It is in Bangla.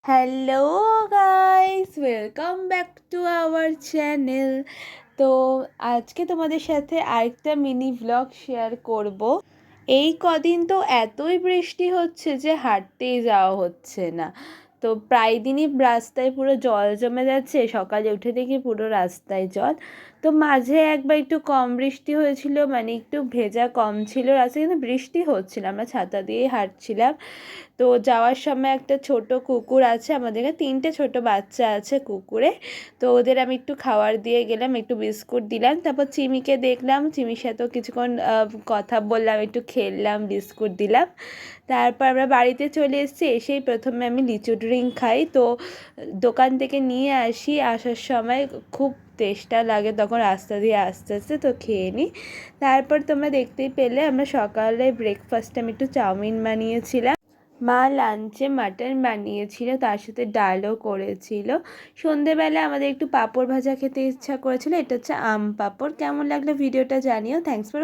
Hello guys, welcome back to our channel. তো আজকে তোমাদের সাথে আরেকটা মিনি ভ্লগ শেয়ার করব। এই কদিন তো এতই বৃষ্টি হচ্ছে যে হাঁটতেই যাওয়া হচ্ছে না। তো প্রায় দিনই রাস্তায় পুরো জল জমে যাচ্ছে, সকালে উঠে দেখি পুরো রাস্তায় জল। তো মাঝে একবার একটু কম বৃষ্টি হয়েছিল, মানে একটু ভেজা কম ছিল রাস্তায়, কিন্তু বৃষ্টি হচ্ছিল, আমরা ছাতা দিয়েই হাঁটছিলাম। তো যাওয়ার সময় একটা ছোট কুকুর আছে, আমাদের এখানে 3টে ছোট বাচ্চা আছে কুকুরে। তো ওদের আমি একটু খাবার দিয়ে গেলাম, একটু বিস্কুট দিলাম, তারপর চিমিকে দেখলাম, চিমির সাথেও কিছুক্ষণ কথা বললাম, একটু খেললাম, বিস্কুট দিলাম। তারপর আমরা বাড়িতে চলে এসেছি, এসেই প্রথমে আমি লিচু ড্রিঙ্ক খাই। তো দোকান থেকে নিয়ে আসি, আসার সময় খুব তেষ্টা লাগে তখন রাস্তা দিয়ে আস্তে আস্তে, তো খেয়ে নিই। তারপর তোমরা দেখতেই পেলে আমরা সকালে ব্রেকফাস্টে আমি একটু চাউমিন বানিয়েছিলাম, মা লাঞ্চে মাটন বানিয়েছিল, তার সাথে ডালও করেছিল। সন্ধেবেলা আমাদের একটু পাঁপড় ভাজা খেতে ইচ্ছা করেছিল, এটা হচ্ছে আম পাঁপড়। কেমন লাগলো ভিডিওটা জানিও। Thanks for